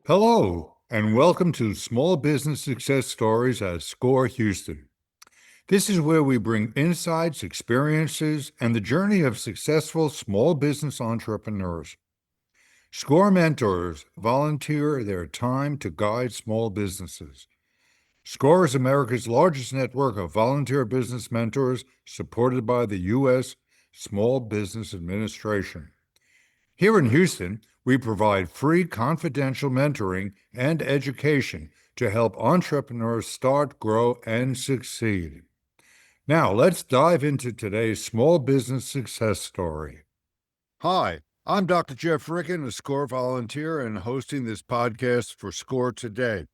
Hello, and welcome to Small Business Success Stories at SCORE Houston. This is where we bring insights, experiences, and the journey of successful small business entrepreneurs. SCORE mentors volunteer their time to guide small businesses. SCORE is America's largest network of volunteer business mentors supported by the U.S. Small Business Administration. Here in Houston, we provide free confidential mentoring and education to help entrepreneurs start, grow, and succeed. Now, let's dive into today's small business success story. Hi, I'm Dr. Jeff Ricken, a SCORE volunteer and hosting this podcast for SCORE Today.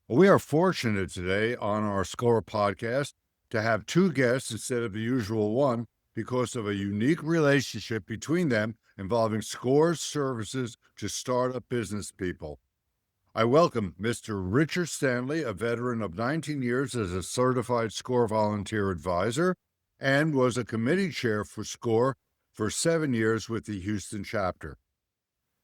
We are fortunate today on our SCORE podcast to have two guests instead of the usual one because of a unique relationship between them involving SCORE's services to startup business people. I welcome Mr. Richard Stanley, a veteran of 19 years as a certified SCORE volunteer advisor, and was a committee chair for SCORE for 7 years with the Houston chapter.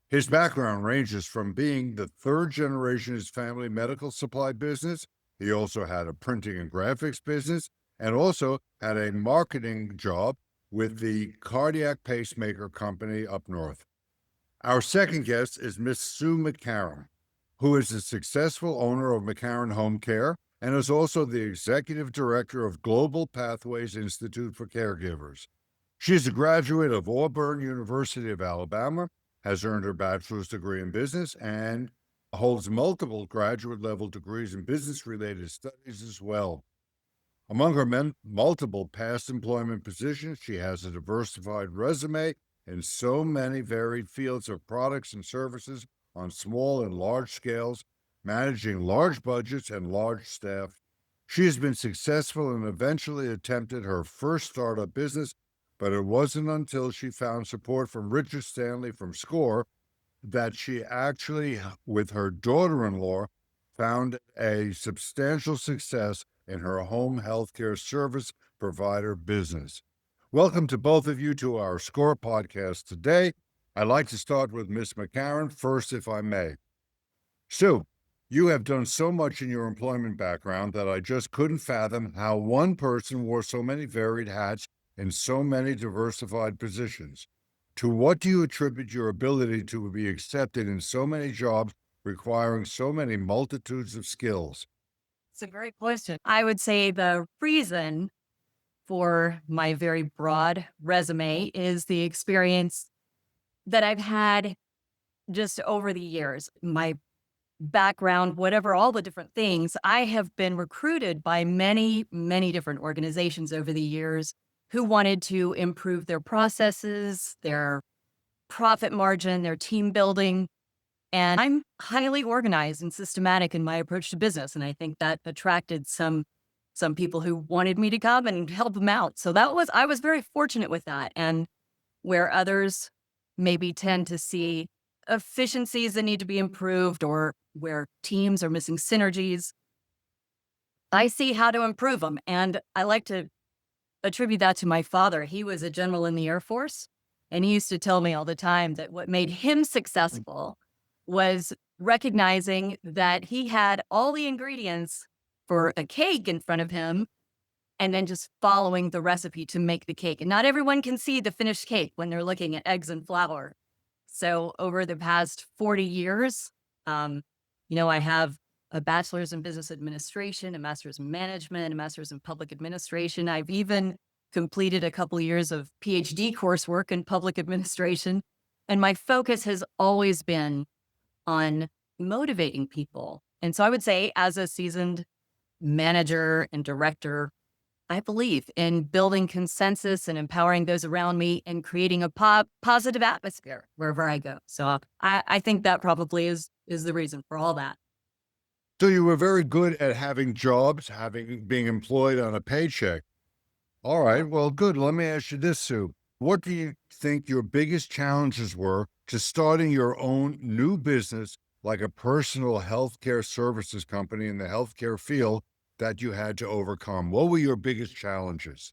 His background ranges from being the third generation of his family medical supply business. He also had a printing and graphics business and also had a marketing job with the cardiac pacemaker company up north. Our second guest is Miss Sue McCarron, who is a successful owner of McCarron Home Care and is also the executive director of Global Pathways Institute for Caregivers. She is a graduate of Auburn University of Alabama, has earned her bachelor's degree in business, and holds multiple graduate-level degrees in business-related studies as well. Among her multiple past employment positions, she has a diversified resume in so many varied fields of products and services on small and large scales, managing large budgets and large staff. She has been successful and eventually attempted her first startup business, but it wasn't until she found support from Richard Stanley from SCORE that she actually, with her daughter-in-law, found a substantial success in her home healthcare service provider business. Welcome to both of you to our SCORE podcast today. I'd like to start with Ms. McCarron first, if I may. Sue, you have done so much in your employment background that I just couldn't fathom how one person wore so many varied hats in so many diversified positions. To what do you attribute your ability to be accepted in so many jobs requiring so many multitudes of skills? It's a great question. I would say the reason for my very broad resume is the experience that I've had just over the years. My background, whatever, all the different things, I have been recruited by many, many different organizations over the years who wanted to improve their processes, their profit margin, their team building. And I'm highly organized and systematic in my approach to business. And I think that attracted some people who wanted me to come and help them out. So I was very fortunate with that. And where others maybe tend to see efficiencies that need to be improved or where teams are missing synergies, I see how to improve them. And I like to attribute that to my father. He was a general in the Air Force. And he used to tell me all the time that what made him successful was recognizing that he had all the ingredients for a cake in front of him and then just following the recipe to make the cake. And not everyone can see the finished cake when they're looking at eggs and flour. So over the past 40 years, I have a bachelor's in business administration, a master's in management, a master's in public administration. I've even completed a couple of years of PhD coursework in public administration. And my focus has always been on motivating people. And so I would say, as a seasoned manager and director, I believe in building consensus and empowering those around me and creating a positive atmosphere wherever I go. So I think that probably is the reason for all that. So you were very good at having jobs, being employed on a paycheck. All right, well, good. Let me ask you this, Sue. What do you think your biggest challenges were to starting your own new business, like a personal healthcare services company in the healthcare field, that you had to overcome? What were your biggest challenges?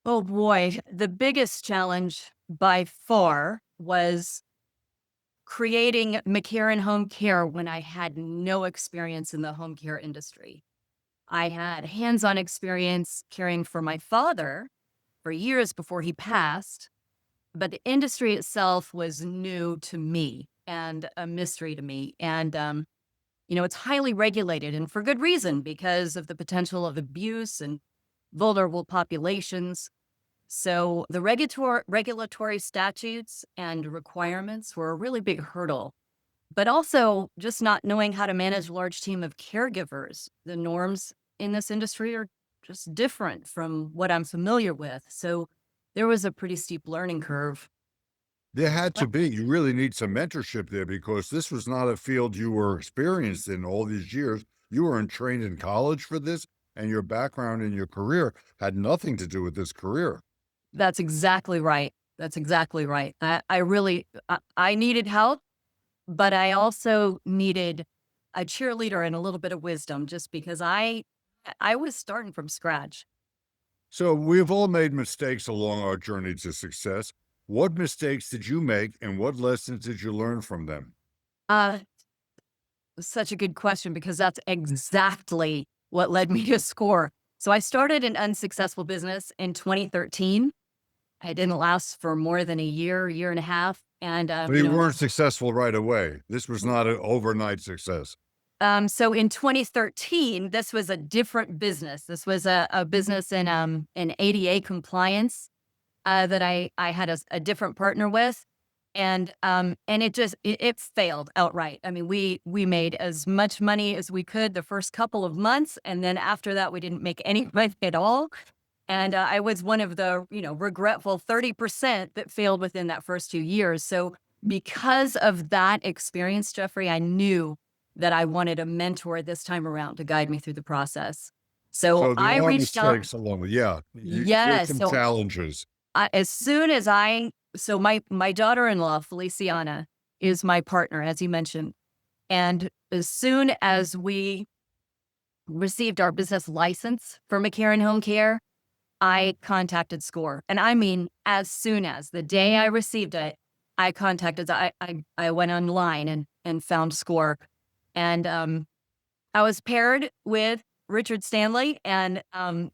Oh boy, the biggest challenge by far was creating McCarron Home Care when I had no experience in the home care industry. I had hands-on experience caring for my father for years before he passed, but the industry itself was new to me and a mystery to me. And, it's highly regulated and for good reason because of the potential of abuse and vulnerable populations. So the regulatory statutes and requirements were a really big hurdle, but also just not knowing how to manage a large team of caregivers. The norms in this industry are just different from what I'm familiar with. So there was a pretty steep learning curve. There had Well, to be. You really need some mentorship there because this was not a field you were experienced in all these years. You weren't trained in college for this, and your background and your career had nothing to do with this career. that's exactly right. That's exactly right. I really, I needed help, but I also needed a cheerleader and a little bit of wisdom just because I was starting from scratch. So we've all made mistakes along our journey to success. What mistakes did you make, and what lessons did you learn from them? Uh, Such a good question because that's exactly what led me to SCORE. So I started an unsuccessful business in 2013. I didn't last for more than a year and a half. And, So you weren't successful right away. This was not an overnight success. so in 2013, this was a different business. This was a business in ADA compliance that I had a different partner with, and it failed outright. I mean, we made as much money as we could the first couple of months, and then after that, we didn't make any money at all. And I was one of the regretful 30% that failed within that first 2 years. So because of that experience, Jeffrey, I knew that I wanted a mentor this time around to guide me through the process. So So there I are reached out. mistakes along with, yeah, there's Yes. some So challenges. as soon as my daughter-in-law, Feliciana, is my partner, as you mentioned. And as soon as we received our business license for McCarron Home Care, I contacted SCORE. And I mean, as soon as the day I received it, I went online and found SCORE. And I was paired with Richard Stanley, and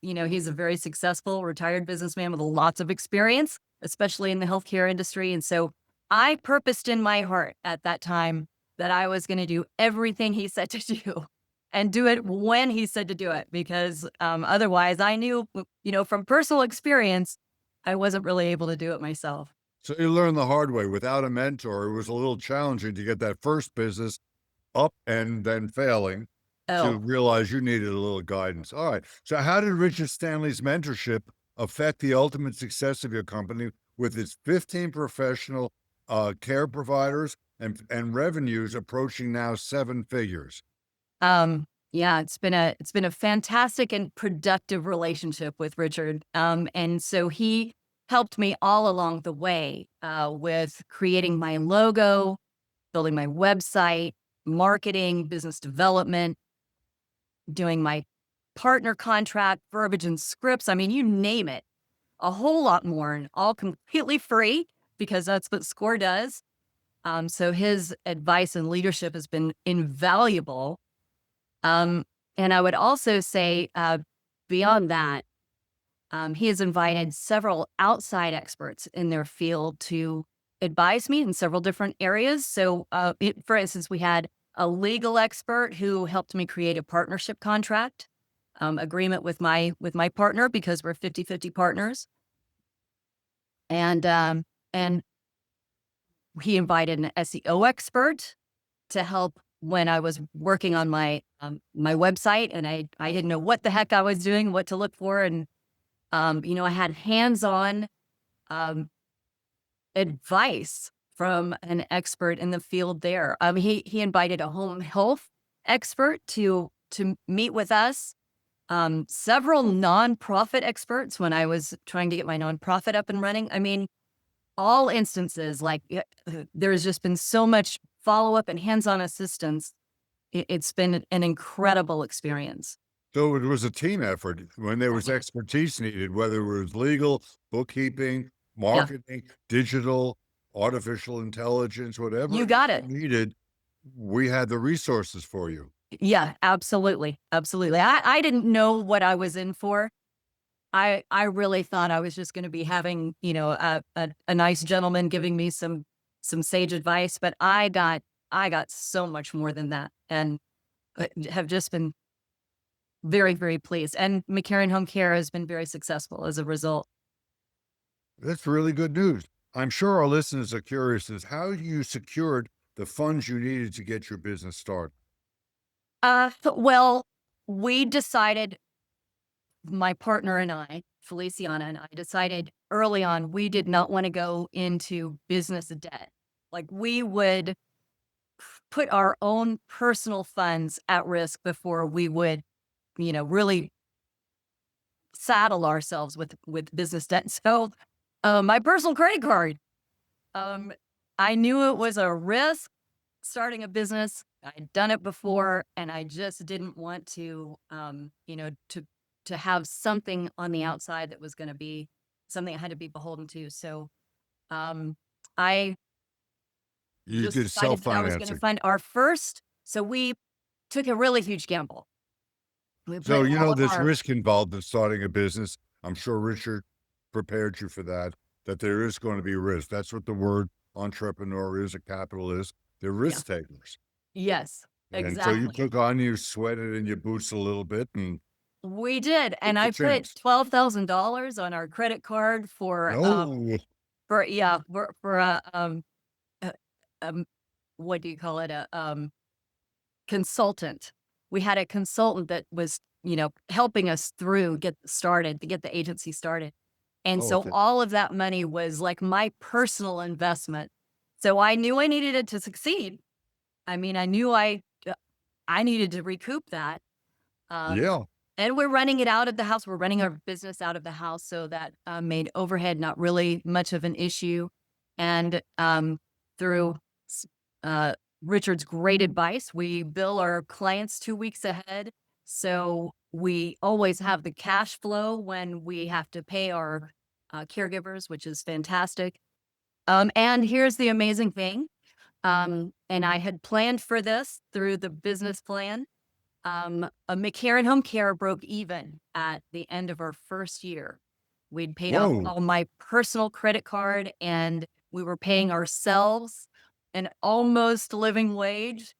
he's a very successful retired businessman with lots of experience, especially in the healthcare industry. And so I purposed in my heart at that time that I was going to do everything he said to do and do it when he said to do it, because otherwise I knew, from personal experience, I wasn't really able to do it myself. So you learned the hard way. Without a mentor, it was a little challenging to get that first business up and then failing to Oh, realize you needed a little guidance. All right. So how did Richard Stanley's mentorship affect the ultimate success of your company with its 15 professional care providers and revenues approaching now 7 figures? yeah, it's been a fantastic and productive relationship with Richard. And so he helped me all along the way with creating my logo, building my website, marketing, business development, doing my partner contract, verbiage and scripts. I mean, you name it, a whole lot more, and all completely free because that's what SCORE does. So his advice and leadership has been invaluable. Um, and I would also say, beyond that, he has invited several outside experts in their field to advise me in several different areas. So, for instance, we had a legal expert who helped me create a partnership contract agreement with my partner because we're 50-50 partners. And he invited an SEO expert to help when I was working on my website, and I didn't know what the heck I was doing, what to look for, and I had hands-on um, advice from an expert in the field there. He invited a home health expert to meet with us. Several nonprofit experts when I was trying to get my nonprofit up and running. I mean, all instances like there's just been so much follow-up and hands-on assistance. It's been an incredible experience. So it was a team effort when there was expertise needed, whether it was legal, bookkeeping, Yeah. marketing, digital. artificial intelligence, whatever You got you it. needed, we had the resources for you. Yeah, absolutely, absolutely. I didn't know what I was in for. I really thought I was just gonna be having, a nice gentleman giving me some sage advice, but I got so much more than that, and have just been very, very pleased. And McCarran Home Care has been very successful as a result. That's really good news. I'm sure our listeners are curious as how you secured the funds you needed to get your business started. Well, we decided, my partner and I, Feliciana and I, decided early on we did not want to go into business debt. Like we would put our own personal funds at risk before we would, really saddle ourselves with business debt. So, my personal credit card, um, I knew it was a risk starting a business. I'd done it before, and I just didn't want to, to have something on the outside that was going to be something I had to be beholden to. So, um, I You just did decided that I was going to self-financing. fund our first. So we took a really huge gamble. We So, put all of there's our risk involved in starting a business. I'm sure Richard prepared you for that, that there is going to be risk. That's what the word entrepreneur is, a capitalist. They're yeah, risk takers. yes, And so you exactly. took on, you sweated in your boots a little bit and We did, took and the I put chance. $12,000 on our credit card No, for yeah, for a, um what do you call it? A consultant. We had a consultant that was, helping us through get started to get the agency started. And oh, so all of that money was like my personal investment. So I knew I needed it to succeed. I mean, I knew I needed to recoup that. Um, yeah. and we're running it out of the house. We're running our business out of the house, so that made overhead not really much of an issue. And through s- uh, Richard's great advice, we bill our clients 2 weeks ahead. So we always have the cash flow when we have to pay our caregivers, which is fantastic. And here's the amazing thing. And I had planned for this through the business plan. A McCarran Home Care broke even at the end of our first year. We'd paid off Whoa, all my personal credit card, and we were paying ourselves an almost living wage,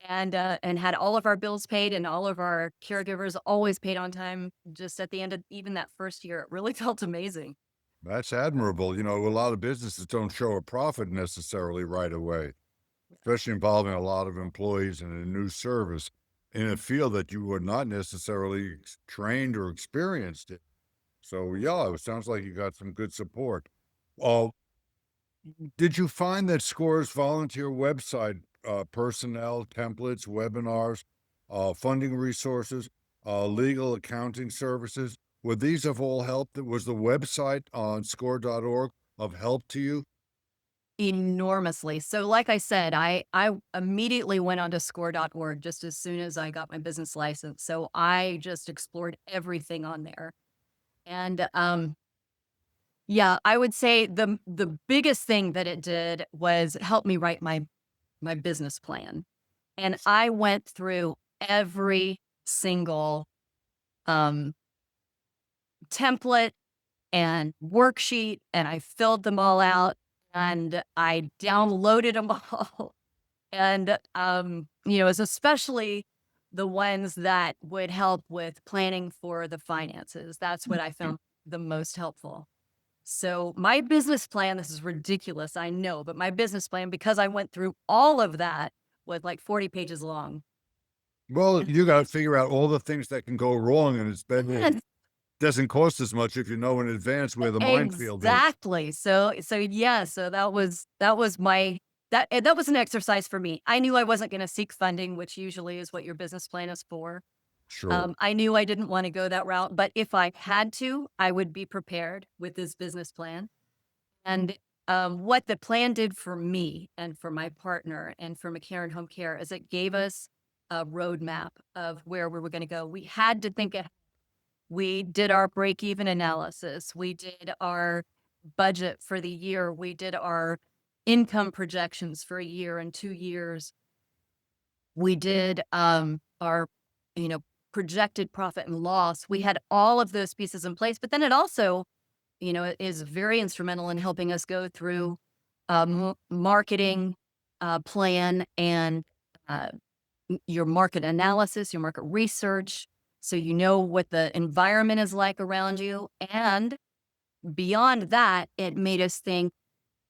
and had all of our bills paid and all of our caregivers always paid on time. Just at the end of even that first year, it really felt amazing. that's admirable. A lot of businesses don't show a profit necessarily right away, especially involving a lot of employees in a new service in a field that you were not necessarily trained or experienced in. So, yeah, it sounds like you got some good support. Uh, did you find that SCORE's volunteer website, personnel, templates, webinars, funding resources, legal accounting services, would these have all helped? Was the website on score.org of help to you? Enormously. So like I said, I immediately went onto score.org just as soon as I got my business license. So I just explored everything on there. And yeah, I would say the biggest thing that it did was help me write my business plan. And I went through every single um template and worksheet, and I filled them all out, and I downloaded them all. And, it's especially the ones that would help with planning for the finances. That's what I found the most helpful. So my business plan, this is ridiculous, I know, but my business plan, because I went through all of that, was like 40 pages long. Well, you got to figure out all the things that can go wrong, and it's better. Yes, Doesn't cost as much if you know in advance where the minefield is. exactly. So yeah, so that was my that was an exercise for me. I knew I wasn't going to seek funding, which usually is what your business plan is for. Sure. I knew I didn't want to go that route, but if I had to, I would be prepared with this business plan. And what the plan did for me and for my partner and for McCarran Home Care is it gave us a roadmap of where we were going to go. We had to think ahead. We did our break even analysis. We did our budget for the year. We did our income projections for a year and 2 years. We did our, you know, projected profit and loss. We had all of those pieces in place, but then it also, is very instrumental in helping us go through marketing plan and uh, your market analysis, your market research. So you know what the environment is like around you. And beyond that, it made us think,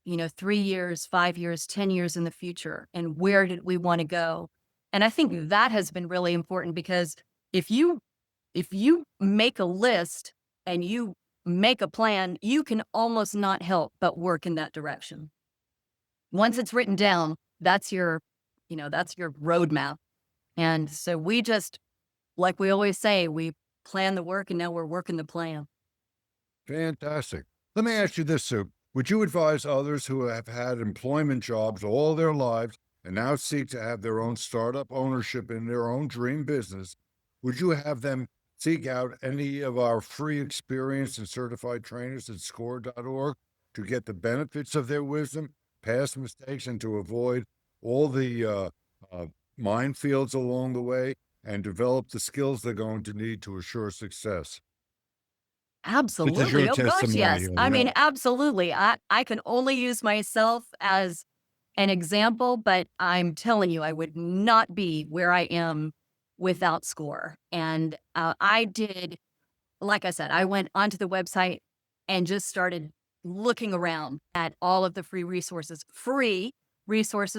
3 years, 5 years, 10 years in the future, and where did we want to go? And I think that has been really important because if you make a list and you make a plan, you can almost not help but work in that direction. Once it's written down, that's your roadmap. And so we just, like we always say, we plan the work and now we're working the plan. Fantastic. Let me ask you this, Sue. Would you advise others who have had employment jobs all their lives and now seek to have their own startup ownership in their own dream business? Would you have them seek out any of our free experienced and certified trainers at score.org to get the benefits of their wisdom, past mistakes, and to avoid all the minefields along the way and develop the skills they're going to need to assure success? This is your Absolutely. Oh gosh, yes. testimonial, I you mean, know? absolutely. I can only use myself as an example, but I'm telling you, I would not be where I am without SCORE. And I did, like I said, I went onto the website and just started looking around at all of the free resources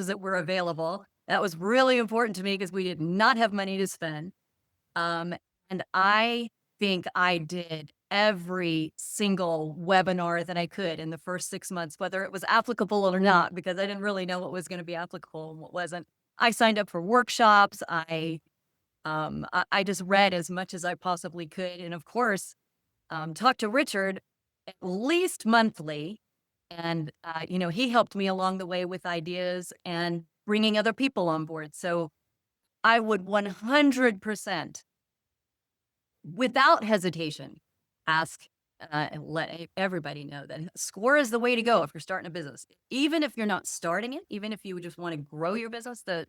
that were available. That was really important to me because we did not have money to spend. Um, and I think I did every single webinar that I could in the first 6 months, whether it was applicable or not, because I didn't really know what was going to be applicable and what wasn't. I signed up for workshops. I just read as much as I possibly could, and of course, talked to Richard at least monthly, and he helped me along the way with ideas and bringing other people on board. So I would 100%, without hesitation, ask and let everybody know that SCORE is the way to go if you're starting a business. Even if you're not starting it, even if you just want to grow your business, the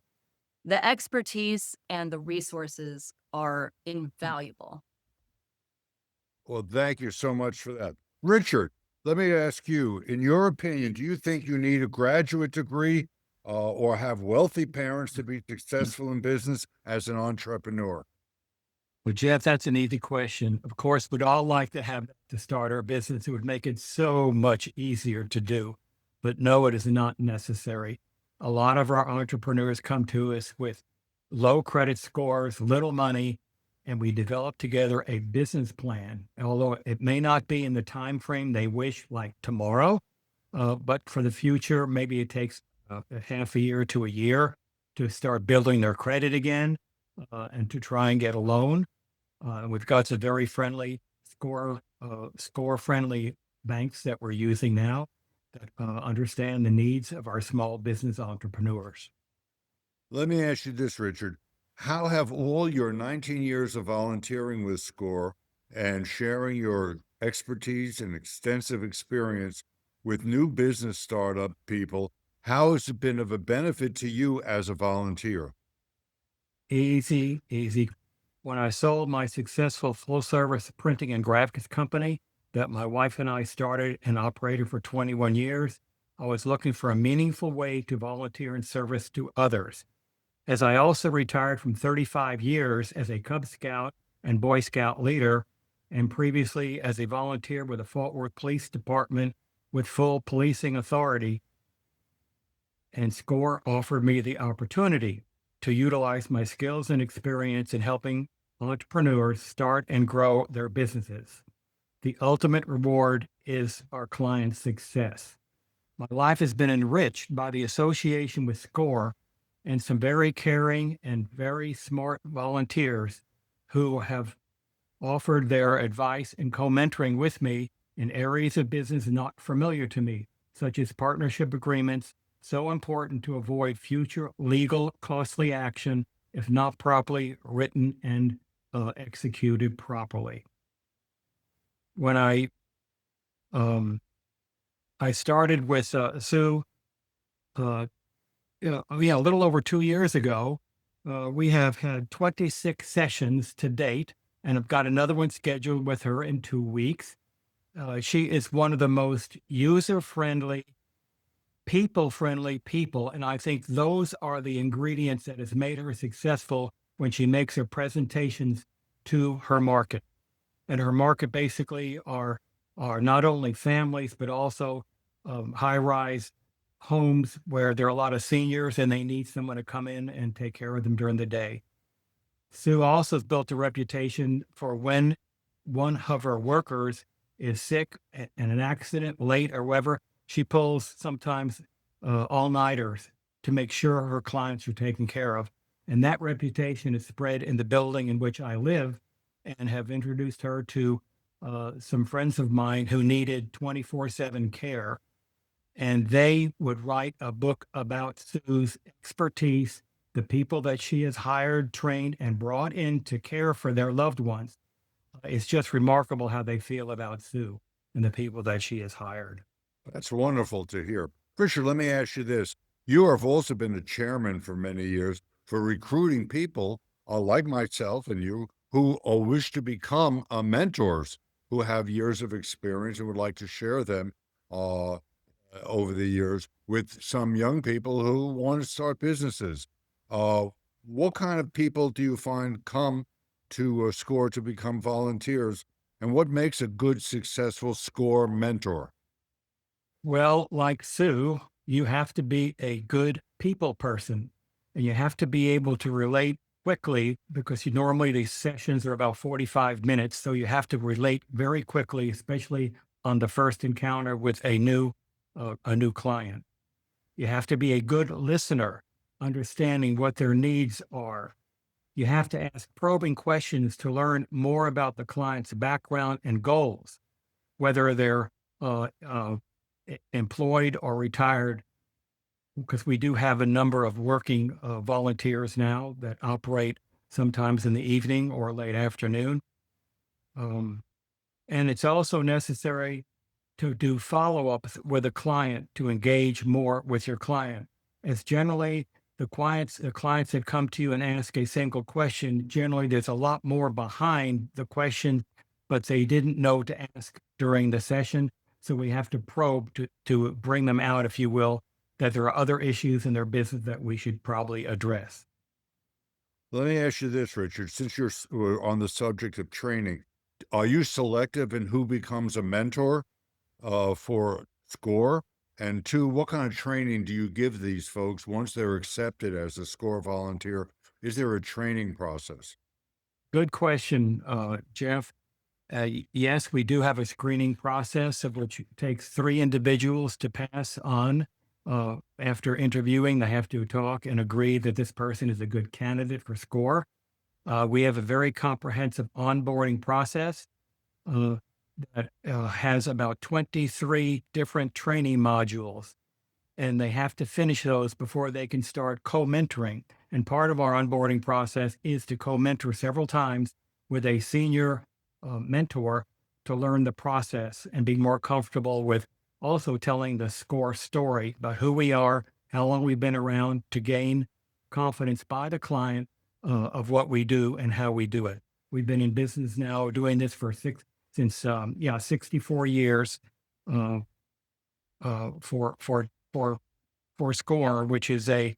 expertise and the resources are invaluable. Well, thank you so much for that. Richard, let me ask you, in your opinion, do you think you need a graduate degree or have wealthy parents to be successful in business as an entrepreneur? Well, Jeff, that's an easy question. Of course, we'd all like to have to start our business. It would make it so much easier to do. But no, it is not necessary. A lot of our entrepreneurs come to us with low credit scores, little money, and we develop together a business plan. Although it may not be in the time frame they wish, like tomorrow, but for the future, maybe it takes a half a year to a year to start building their credit again and to try and get a loan. We've got some very friendly score friendly banks that we're using now that understand the needs of our small business entrepreneurs. Let me ask you this, Richard. How have all your 19 years of volunteering with SCORE and sharing your expertise and extensive experience with new business startup people, how has it been of a benefit to you as a volunteer? Easy, easy. When I sold my successful full service printing and graphics company that my wife and I started and operated for 21 years, I was looking for a meaningful way to volunteer in service to others. As I also retired from 35 years as a Cub Scout and Boy Scout leader, and previously as a volunteer with the Fort Worth Police Department with full policing authority, and SCORE offered me the opportunity to utilize my skills and experience in helping entrepreneurs start and grow their businesses. The ultimate reward is our client's success. My life has been enriched by the association with SCORE and some very caring and very smart volunteers who have offered their advice and co-mentoring with me in areas of business not familiar to me, such as partnership agreements, so important to avoid future legal costly action if not properly written and executed properly. When I started with Sue, uh, a little over 2 years ago, we have had 26 sessions to date, and I've got another one scheduled with her in 2 weeks. She is one of the most user-friendly, people-friendly people, and I think those are the ingredients that has made her successful when she makes her presentations to her market. And her market basically are not only families but also high-rise homes where there are a lot of seniors and they need someone to come in and take care of them during the day. Sue also has built a reputation for when one of her workers is sick in an accident, late or whatever, she pulls sometimes all-nighters to make sure her clients are taken care of. And that reputation is spread in the building in which I live, and have introduced her to some friends of mine who needed 24/7 care. And they would write a book about Sue's expertise, the people that she has hired, trained, and brought in to care for their loved ones. It's just remarkable how they feel about Sue and the people that she has hired. That's wonderful to hear. Richard, let me ask you this. You have also been the chairman for many years for recruiting people like myself and you who wish to become mentors, who have years of experience and would like to share them over the years with some young people who want to start businesses. What kind of people do you find come to SCORE to become volunteers? And what makes a good, successful SCORE mentor? Well, like Sue, you have to be a good people person, and you have to be able to relate quickly, because normally these sessions are about 45 minutes. So you have to relate very quickly, especially on the first encounter with a new client. You have to be a good listener, understanding what their needs are. You have to ask probing questions to learn more about the client's background and goals, whether they're employed or retired, because we do have a number of working volunteers now that operate sometimes in the evening or late afternoon. And it's also necessary to do follow-ups with a client, to engage more with your client. As generally the clients that come to you and ask a single question, generally there's a lot more behind the question, but they didn't know to ask during the session. So we have to probe to bring them out, if you will, that there are other issues in their business that we should probably address. Let me ask you this, Richard, since we're on the subject of training, are you selective in who becomes a mentor for SCORE? And two, what kind of training do you give these folks once they're accepted as a SCORE volunteer? Is there a training process? Good question, Jeff. Yes, we do have a screening process of which it takes 3 individuals to pass on. After interviewing, they have to talk and agree that this person is a good candidate for SCORE. We have a very comprehensive onboarding process that has about 23 different training modules, and they have to finish those before they can start co-mentoring. And part of our onboarding process is to co-mentor several times with a senior mentor to learn the process and be more comfortable with also telling the SCORE story about who we are, how long we've been around, to gain confidence by the client of what we do and how we do it. We've been in business now doing this for 64 years for SCORE, which is a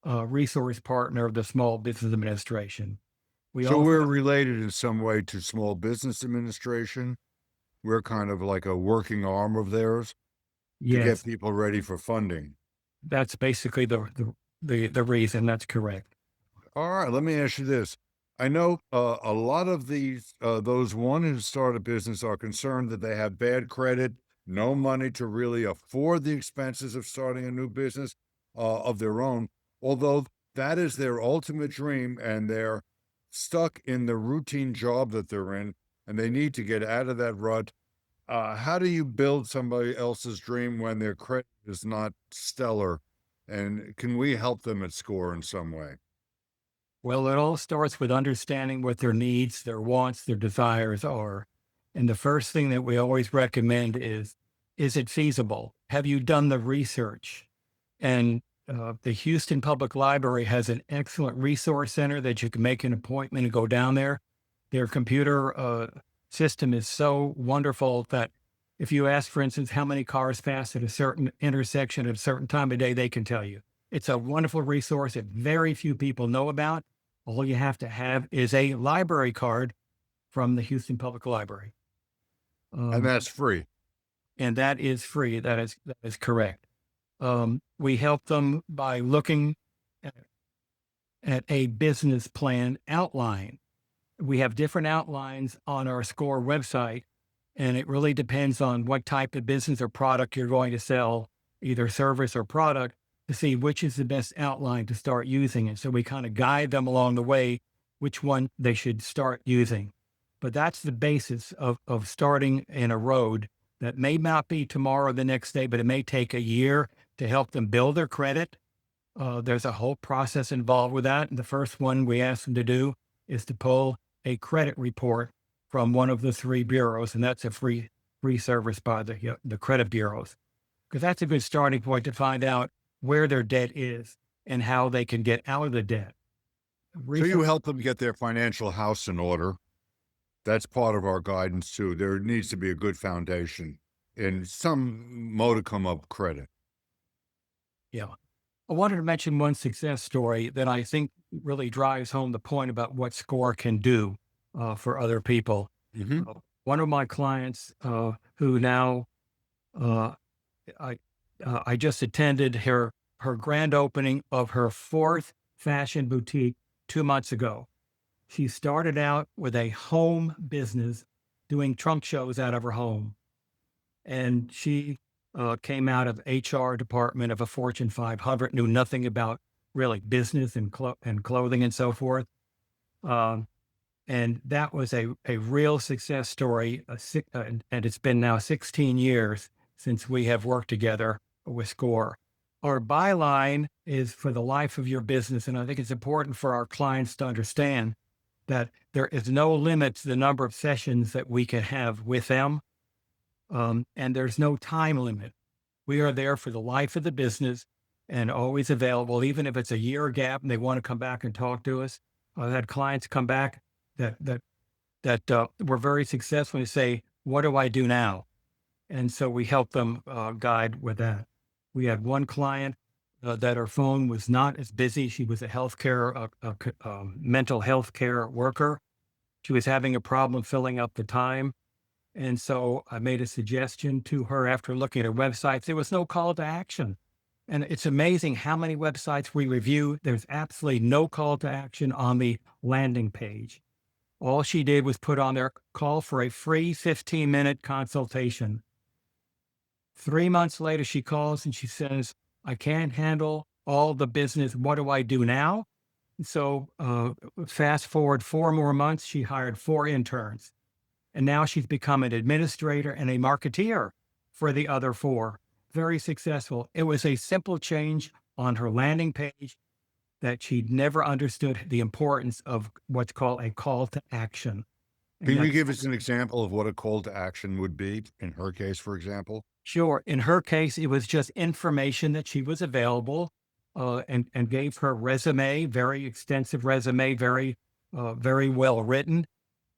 resource partner of the Small Business Administration. So we're related in some way to Small Business Administration. We're kind of like a working arm of theirs to get Yes, people ready for funding. that's basically the reason. That's correct. All right, let me ask you this. I know a lot of those who start a business are concerned that they have bad credit, no money to really afford the expenses of starting a new business of their own, although that is their ultimate dream and they're stuck in the routine job that they're in and they need to get out of that rut. How do you build somebody else's dream when their credit is not stellar? And can we help them at SCORE in some way? Well, it all starts with understanding what their needs, their wants, their desires are. And the first thing that we always recommend is it feasible? Have you done the research? And the Houston Public Library has an excellent resource center that you can make an appointment and go down there. Their computer system is so wonderful that if you ask, for instance, how many cars pass at a certain intersection at a certain time of day, they can tell you. It's a wonderful resource that very few people know about. All you have to have is a library card from the Houston Public Library. And that's free. And that is free. That is correct. We help them by looking at a business plan outline. We have different outlines on our SCORE website, and it really depends on what type of business or product you're going to sell, either service or product, to see which is the best outline to start using. And so we kind of guide them along the way, which one they should start using. But that's the basis of starting in a road that may not be tomorrow or the next day, but it may take a year to help them build their credit. There's a whole process involved with that. And the first one we ask them to do is to pull a credit report from one of the 3 bureaus, and that's a free service by the credit bureaus, because that's a good starting point to find out where their debt is and how they can get out of the debt. So you help them get their financial house in order. That's part of our guidance too. There needs to be a good foundation and some modicum of credit. Yeah. I wanted to mention one success story that I think really drives home the point about what SCORE can do for other people. Mm-hmm. One of my clients who now I just attended her grand opening of her 4th fashion boutique 2 months ago. She started out with a home business doing trunk shows out of her home. And she came out of HR department of a Fortune 500, knew nothing about really business and clothing and so forth. And that was a real success story. And it's been now 16 years since we have worked together with SCORE. Our byline is for the life of your business. And I think it's important for our clients to understand that there is no limit to the number of sessions that we can have with them. And there's no time limit. We are there for the life of the business and always available, even if it's a year gap and they want to come back and talk to us. I've had clients come back that were very successful and say, what do I do now? And so we help them guide with that. We had one client that her phone was not as busy. She was a mental health care worker. She was having a problem filling up the time. And so I made a suggestion to her after looking at her websites. There was no call to action. And it's amazing how many websites we review. There's absolutely no call to action on the landing page. All she did was put on there, call for a free 15-minute consultation. 3 months later, she calls and she says, I can't handle all the business. What do I do now? So fast forward 4 more months, she hired 4 interns. And now she's become an administrator and a marketeer for the other 4. Very successful. It was a simple change on her landing page that she'd never understood the importance of what's called a call to action. Can you give us an example of what a call to action would be in her case, for example? Sure. In her case, it was just information that she was available and gave her resume, very extensive resume, very well written.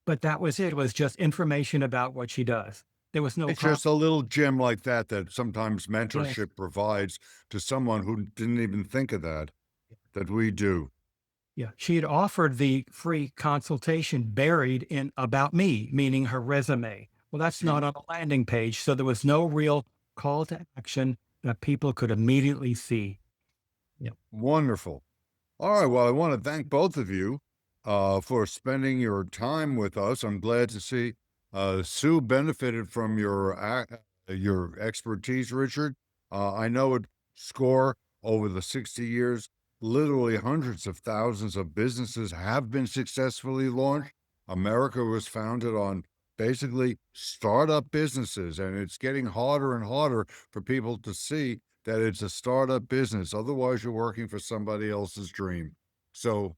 But that was it. It was just information about what she does. There was no. It's just a little gem like that sometimes mentorship provides to someone who didn't even think of that we do. Yeah. She had offered the free consultation buried in about me, meaning her resume. Well, that's not on a landing page. So there was no real call to action that people could immediately see. Yeah. Wonderful. All right. Well, I want to thank both of you for spending your time with us. I'm glad to see Sue benefited from your expertise, Richard. I know at SCORE over the 60 years, literally hundreds of thousands of businesses have been successfully launched. America was founded on basically startup businesses, and it's getting harder and harder for people to see that it's a startup business. Otherwise, you're working for somebody else's dream. So,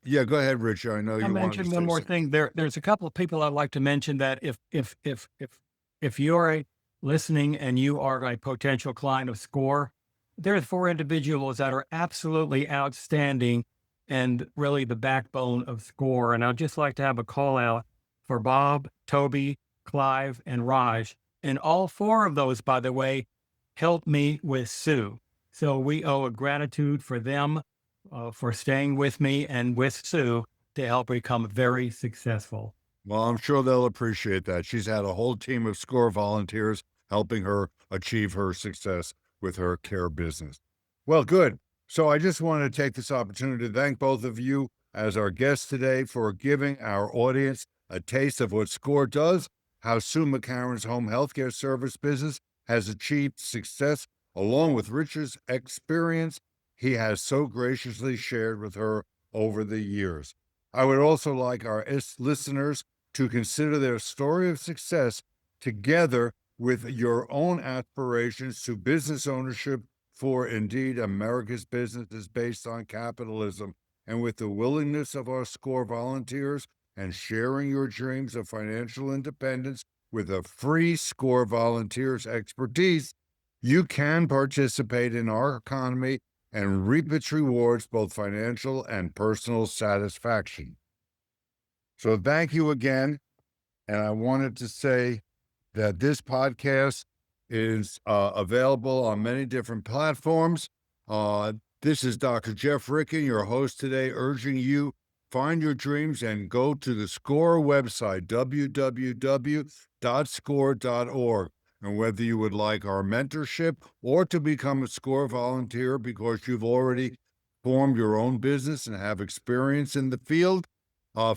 yeah, go ahead, Richard. I know you I wanted mentioned to one say more something. thing. There's a couple of people I'd like to mention that if you're listening and you are a potential client of SCORE, there's 4 individuals that are absolutely outstanding and really the backbone of SCORE. And I'd just like to have a call out for Bob, Toby, Clive, and Raj. And all 4 of those, by the way, helped me with Sue. So we owe a gratitude for them for staying with me and with Sue to help her become very successful. Well, I'm sure they'll appreciate that. She's had a whole team of SCORE volunteers helping her achieve her success with her care business. Well, good. So I just want to take this opportunity to thank both of you as our guests today for giving our audience a taste of what SCORE does, how Sue McCarron's home healthcare service business has achieved success, along with Richard's experience he has so graciously shared with her over the years. I would also like our listeners to consider their story of success together with your own aspirations to business ownership, for indeed America's business is based on capitalism, and with the willingness of our SCORE volunteers and sharing your dreams of financial independence with a free SCORE volunteers expertise, you can participate in our economy and reap its rewards, both financial and personal satisfaction. So thank you again. And I wanted to say that this podcast is available on many different platforms. This is Dr. Jeff Ricken, your host today, urging you find your dreams and go to the SCORE website, www.score.org. And whether you would like our mentorship or to become a SCORE volunteer because you've already formed your own business and have experience in the field,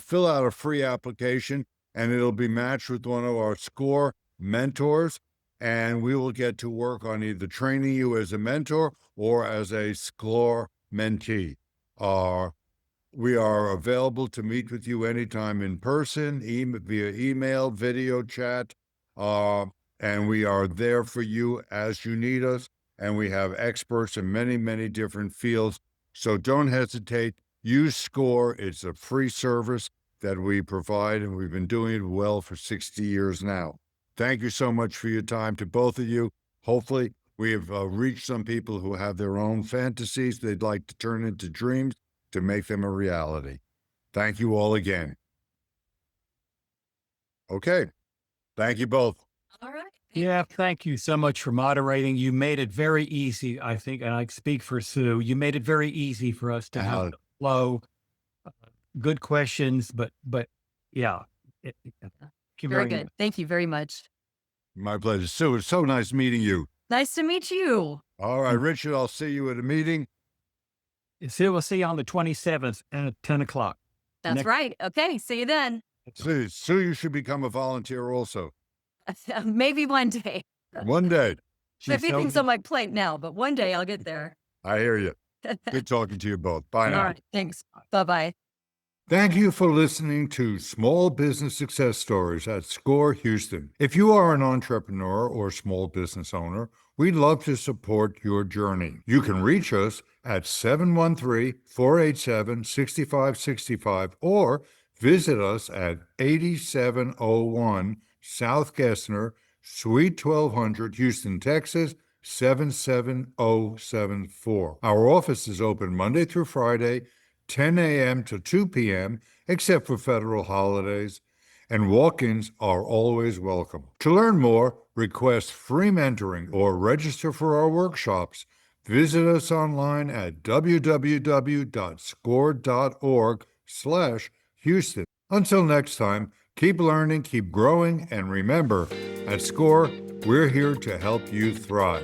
fill out a free application and it'll be matched with one of our SCORE mentors. And we will get to work on either training you as a mentor or as a SCORE mentee. We are available to meet with you anytime in person, via email, video chat, and we are there for you as you need us. And we have experts in many, many different fields. So don't hesitate. Use SCORE. It's a free service that we provide, and we've been doing it well for 60 years now. Thank you so much for your time to both of you. Hopefully, we have reached some people who have their own fantasies they'd like to turn into dreams to make them a reality. Thank you all again. Okay. Thank you both. All right. Yeah, thank you so much for moderating. You made it very easy, I think, and I speak for Sue. You made it very easy for us to have the flow. Good questions, but yeah. Thank you Very very good. much. Thank you very much. My pleasure. Sue, it's so nice meeting you. Nice to meet you. All right, Richard, I'll see you at a meeting. Sue, we'll see you on the 27th at 10 o'clock. That's Next- right. Okay. See you then. Sue, you should become a volunteer also. Maybe one day. One day. A few things on my plate now, but one day I'll get there. I hear you. Good talking to you both. Bye now. All right. Thanks. Bye-bye. Thank you for listening to Small Business Success Stories at SCORE Houston. If you are an entrepreneur or small business owner, we'd love to support your journey. You can reach us at 713-487-6565 or visit us at 8701 South Gessner, Suite 1200, Houston, Texas, 77074. Our office is open Monday through Friday, 10 a.m. to 2 p.m., except for federal holidays, and walk-ins are always welcome. To learn more, request free mentoring, or register for our workshops, visit us online at www.score.org/Houston. Until next time, keep learning, keep growing, and remember, at SCORE, we're here to help you thrive.